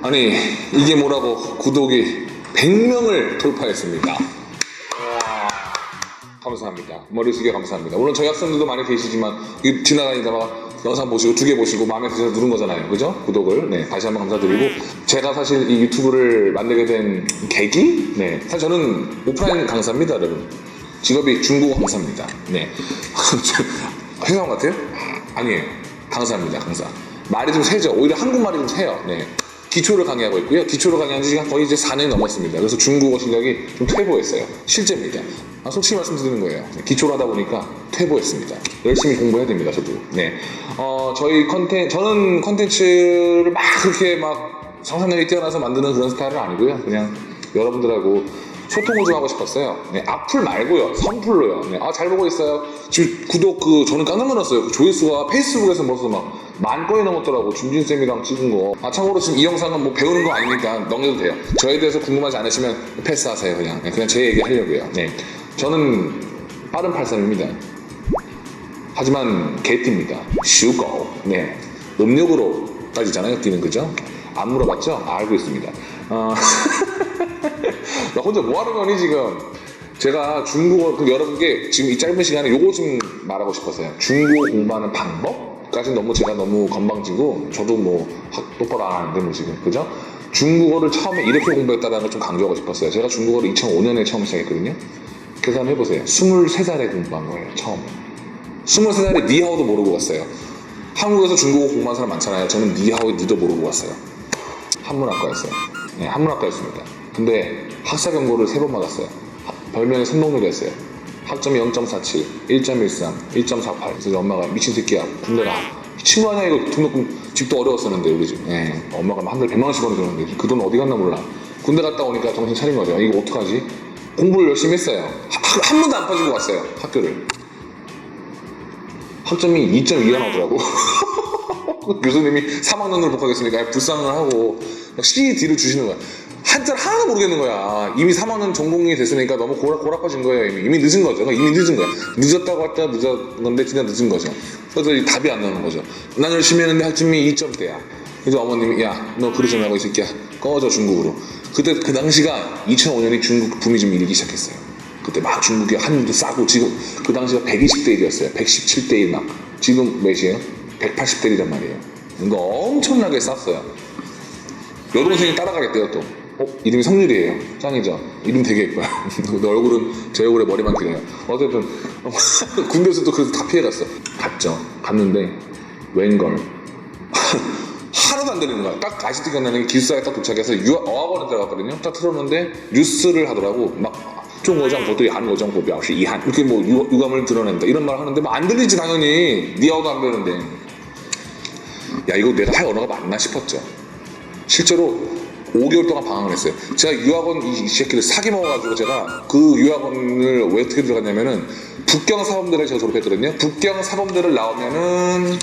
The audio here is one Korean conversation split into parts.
아니 이게 뭐라고 구독이 100명을 돌파했습니다. 와, 감사합니다. 머리 숙여 감사합니다. 물론 저희 학생들도 많이 계시지만 지나다니다가 영상 보시고 2개 보시고 마음에 드셔서 누른 거잖아요. 그죠? 구독을. 네, 다시 한번 감사드리고, 제가 사실 이 유튜브를 만들게 된 계기? 네, 사실 저는 오프라인 강사입니다, 여러분. 직업이 중국어 강사입니다. 네. 회사원 같아요? 아니에요. 강사입니다, 강사. 말이 좀 세죠. 오히려 한국말이 좀 세요. 네. 기초를 강의하고 있고요. 기초를 강의한 지가 거의 이제 4년이 넘었습니다. 그래서 중국어 실력이 좀 퇴보했어요. 실제입니다. 솔직히 말씀드리는 거예요. 기초를 하다 보니까 퇴보했습니다. 열심히 공부해야 됩니다, 저도. 네. 저희 저는 컨텐츠를 막 그렇게 막 상상력이 뛰어나서 만드는 그런 스타일은 아니고요. 그냥 여러분들하고 소통을 좀 하고 싶었어요. 네, 악플 말고요. 선플로요. 네, 잘 보고 있어요. 지금 구독 저는 깜짝 놀랐어요. 조회수가 페이스북에서 벌써 막 10,000건이 넘었더라고. 준진쌤이랑 찍은 거. 참고로 지금 이 영상은 뭐 배우는 거 아니니까 넘겨도 돼요. 저에 대해서 궁금하지 않으시면 패스하세요. 그냥 제 얘기 하려고요. 네. 저는 빠른 83입니다. 하지만 개띠입니다. 슈고. 네. 음력으로 따지잖아요. 뛰는 거죠? 안 물어봤죠? 알고 있습니다. 나 혼자 뭐 하는 거니 지금? 제가 중국어 여러분께 지금 이 짧은 시간에 요거 좀 말하고 싶었어요. 중국어 공부하는 방법까지 제가 너무 건방지고, 저도 뭐 똑바로 안 하는데 뭐 지금, 그죠? 중국어를 처음에 이렇게 공부했다는 걸 좀 강조하고 싶었어요. 제가 중국어를 2005년에 처음 시작했거든요. 계산해보세요. 23살에 공부한 거예요, 처음. 23살에 니하오도 모르고 갔어요. 한국에서 중국어 공부한 사람 많잖아요. 저는 니하오, 니도 모르고 갔어요. 한문학과였어요. 네, 한문학과였습니다. 근데 학사 경고를 3번 받았어요. 별명이 선동열이었어요. 학점이 0.47, 1.13, 1.48. 그래서 엄마가 미친 새끼야, 군대 가. 친구 아니야 이거. 등록금 집도 어려웠었는데 우리 집. 네, 엄마가 한 달 100만 원씩 벌어주는데 그 돈 어디 갔나 몰라. 군대 갔다 오니까 정신 차린 거죠. 이거 어떡하지? 공부를 열심히 했어요. 한 번도 안 빠지고 갔어요, 학교를. 학점이 2.2가 나오더라고. 교수님이 3학년으로 복학했으니까 불쌍을 하고 CD를 주시는 거야. 한자를 하나도 모르겠는 거야. 이미 3학년 전공이 됐으니까 너무 고락빠진 거예요. 이미 늦은 거죠. 이미 늦은 거야. 늦었다고 할 때가 늦었는데 진짜 늦은 거죠. 그래서 답이 안 나오는 거죠. 난 열심히 했는데 학점이 2점대야. 그래서 어머님이, 야, 너 그러지 말고 이 새끼야, 꺼져 중국으로. 그때 그 당시가 2005년이 중국 붐이 좀 일기 시작했어요. 그때 막 중국이 한도 싸고, 지금 그 당시가 120대 1이었어요. 117대 1 막. 지금 몇이에요? 180대 1이란 말이에요. 이거 엄청나게 쌌어요. 여동생이 따라가겠대요 또. 이름이 성률이에요. 짱이죠? 이름 되게 예뻐요. 너 얼굴은 제 얼굴에 머리만 길어요. 어쨌든 군대에서도 그래서 다 피해갔어. 갔죠. 갔는데 웬걸 하나도 안 들리는 거야. 딱 아직도 기억나는 게 기숙사에 딱 도착해서 어학원에 들어갔거든요. 딱 틀었는데 뉴스를 하더라고. 막 중국어장보도 한국어장보表示 이한 이렇게 뭐 유감을 드러낸다 이런 말 하는데 뭐 안 들리지 당연히. 니하오도 안 되는데. 야, 이거 내가 할 언어가 맞나 싶었죠. 실제로 5개월 동안 방황을 했어요. 제가 유학원 이 새끼를 사기 먹어가지고, 제가 그 유학원을 왜 어떻게 들어갔냐면은 북경 사범대를 제가 졸업했거든요. 북경 사범대를 나오면은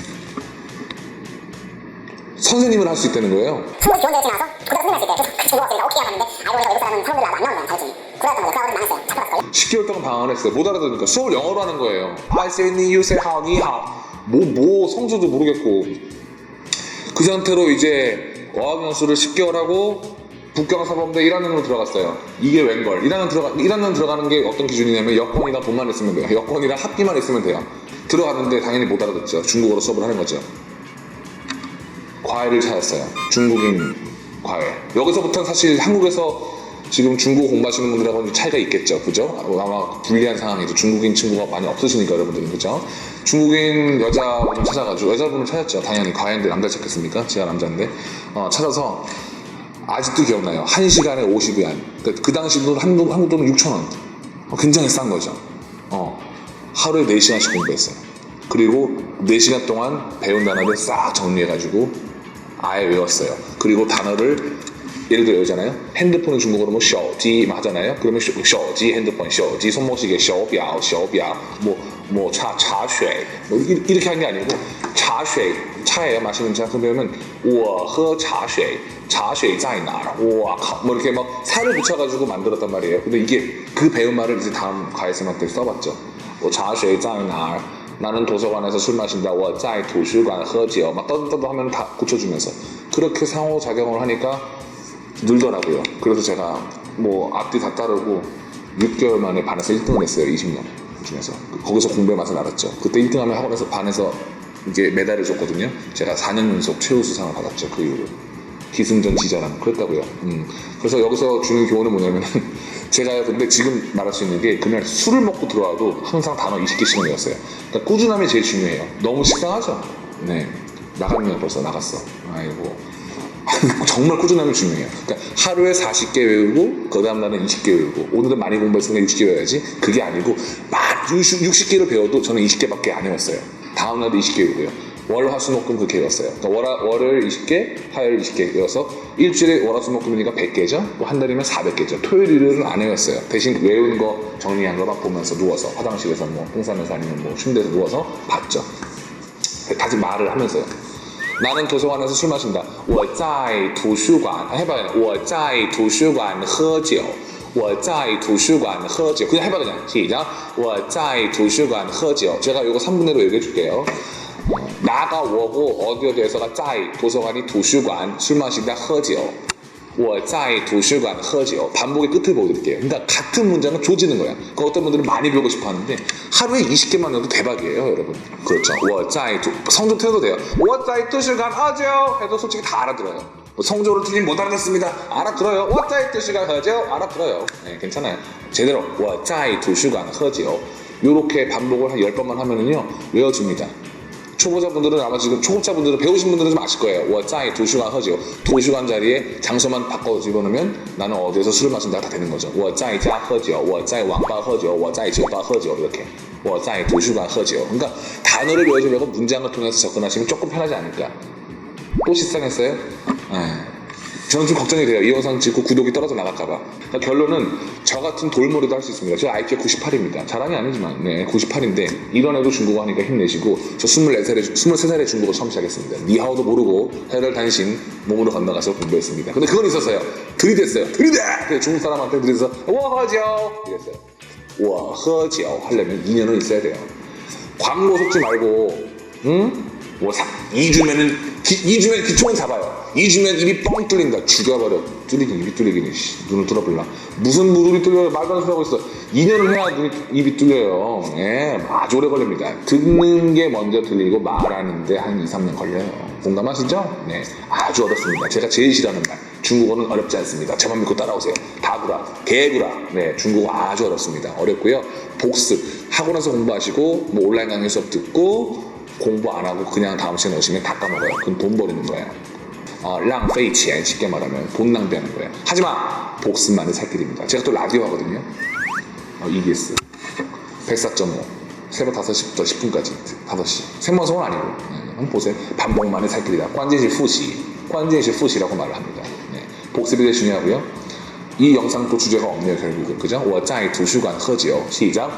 선생님을 할 수 있다는 거예요. 한번 지원대회 나와서 고등학교 선생님 할 수 있대요. 중국어 학생이니까 어떻게 해야 하는데, 알고 보니까 외국 사람은 사람들 안 나오는 거야, 자격증이. 그래서 그학원을 망했어요. 잡혀갔어요. 10개월 동안 방황을 했어요. 못 알아들으니까 수업을 영어로 하는 거예요. I say ni, you say how, ni how. 뭐 성조도 모르겠고. 그 상태로 이제 어학연수를 10개월 하고 북경사범대 1학년으로 들어갔어요. 이게 웬걸. 1학년 들어가는 게 어떤 기준이냐면 여권이랑 돈만 있으면 돼요. 여권이랑 학비만 있으면 돼요. 들어갔는데 당연히 못 알아듣죠. 중국어로 수업을 하는 거죠. 과외를 찾았어요. 중국인 과외. 여기서부터는 사실 한국에서 지금 중국어 공부하시는 분들하고는 차이가 있겠죠. 그죠? 아마 불리한 상황이죠. 중국인 친구가 많이 없으시니까 여러분들은. 그죠? 중국인 여자분을 찾아가지고, 여자분을 찾았죠. 당연히 과외인데 남자 찾겠습니까? 제가 남자인데. 찾아서 아직도 기억나요. 1시간에 50위안. 그 당시 돈 한국 돈은 6,000원. 굉장히 싼 거죠. 하루에 4시간씩 공부했어요. 그리고 4시간 동안 배운 단어를 싹 정리해가지고 아예 외웠어요. 그리고 단어를 예를 들어 여기잖아요. 핸드폰은 중국어로 뭐 셔지 하잖아요. 그러면 셔지 핸드폰, 셔지 손목시계, 셔비아, 뭐 차쉐 뭐 이렇게 하는 게 아니고, 차쉐 차예요. 마시는 차. 그러면 我喝茶水茶水在哪儿? 와, 뭐 이렇게 막 살을 붙여가지고 만들었단 말이에요. 근데 이게 그 배운 말을 이제 다음 과외생한테 써봤죠. 我茶水在哪儿? 나는 도서관에서 술 마신다. 我在图书馆喝酒. 막 떠들떠들 하면 다 고쳐주면서 그렇게 상호작용을 하니까 늘더라고요. 그래서 제가 뭐 앞뒤 다 따르고 6개월 만에 반에서 1등을 했어요. 20년 중에서. 거기서 공부의 맛을 알았죠. 그때 1등하면 학원에서 반에서 이제 메달을 줬거든요. 제가 4년 연속 최우수상을 받았죠. 그 이후로. 기승전 지자랑 그랬다고요. 그래서 여기서 주는 교훈은 뭐냐면 제가 근데 지금 말할 수 있는 게 그날 술을 먹고 들어와도 항상 단어 20개씩은 외웠어요. 그러니까 꾸준함이 제일 중요해요. 너무 식상하죠? 네. 나갔네요. 벌써 나갔어. 아이고. 정말 꾸준함이 중요해요. 그러니까 하루에 40개 외우고 그 다음 날은 20개 외우고 오늘은 많이 공부했으니까 60개 외워야지. 그게 아니고 막 60개를 배워도 저는 20개밖에 안 외웠어요. 다음 날도 20개 외우고요. 월, 화, 수, 목, 금 그렇게 외웠어요. 그러니까 월을 20개, 화요일 20개 외워서 일주일에 월, 화, 수, 목, 금이니까 100개죠. 뭐 한 달이면 400개죠. 토요일, 일요일은 안 외웠어요. 대신 외운 거 정리한 거 막 보면서 누워서 화장실에서 뭐 똥싸면서 아니면 뭐 침대에서 누워서 봤죠. 다시 말을 하면서요. 나는 도서관에서 술 마신다. 我在图书馆 해봐요. 我在图书馆喝酒. 我在图书馆喝酒. 그냥 해봐 그냥. 시작. 我在图书馆喝酒. 제가 이거 3분의 1로 얘기해 줄게요. 나가 오고 어디에 대해서가 在 도서관이 图书馆 술 마신다 喝酒. 我在图书馆喝酒. 반복의 끝을 보여드릴게요. 그러니까 같은 문장은 조지는 거야. 그 어떤 분들은 많이 배우고 싶어 하는데 하루에 20개만 넣어도 대박이에요, 여러분. 그렇죠. 我在 성조 틀어도 돼요. 我在图书馆喝酒 해도 솔직히 다 알아들어요. 성조를 틀리면 못 알아듣습니다. 알아들어요. 我在图书馆喝酒 알아들어요. 네, 괜찮아요. 제대로 我在图书馆喝酒 요렇게 반복을 한 10번만 하면은요 외워집니다. 초보자분들은 아마 지금 초급자분들은 배우신 분들은 좀 아실 거예요. 我在图书馆喝酒 도시관 자리에 장소만 바꿔 집어넣으면 나는 어디에서 술을 마신다가 다 되는 거죠. 我在家喝酒 我在网吧喝酒 我在酒吧喝酒 이렇게 我在图书馆喝酒 그러니까 단어를 외워주려고 문장을 통해서 접근하시면 조금 편하지 않을까. 또 식상했어요? 저는 좀 걱정이 돼요. 이 영상 찍고 구독이 떨어져 나갈까봐. 그러니까 결론은 저 같은 돌머리도 할 수 있습니다. 저 IQ 98입니다. 자랑이 아니지만, 네, 98인데, 이런 애도 중국어 하니까 힘내시고, 저 23살에 중국어 처음 시작했습니다. 니하오도 모르고, 해를 단신 몸으로 건너가서 공부했습니다. 근데 그건 있었어요. 들이댔어요. 들이대! 그래서 중국 사람한테 들이대서, 我喝酒! 이랬어요. 我喝酒 하려면 2년은 있어야 돼요. 광고 속지 말고, 응? 2주면은 2주면 기총은 잡아요. 2주면 입이 뻥 뚫린다. 죽여버려. 뚫리긴 입이 뚫리긴 눈을 뚫어볼라. 무슨 눈이 뚫려요? 말도 안 소리 하고 있어. 2년을 해야 입이 뚫려요. 예, 아주 오래 걸립니다. 듣는 게 먼저 들리고 말하는데 한 2, 3년 걸려요. 공감하시죠? 네, 아주 어렵습니다. 제가 제일 싫어하는 말. 중국어는 어렵지 않습니다. 저만 믿고 따라오세요. 다구라, 개구라. 네, 중국어 아주 어렵습니다. 어렵고요. 복습. 학원에서 공부하시고 뭐 온라인 강의 수업 듣고 공부 안 하고 그냥 다음 시간에 오시면 다 까먹어요. 그럼 돈 버리는 거예요. 浪费钱 쉽게 말하면 돈 낭비하는 거예요. 하지만 복습만이 살 길입니다. 제가 또 라디오 하거든요. EBS 104.5 새벽 5시부터 10분까지 5시 생방송은 아니고 한번 보세요. 반복만이 살 길이다. 관제시 후시 관제시 후시라고 말을 합니다. 네, 복습이 제일 중요하고요. 이 영상 또 주제가 없네요. 결국은 그죠? 我在图书馆喝酒 시작.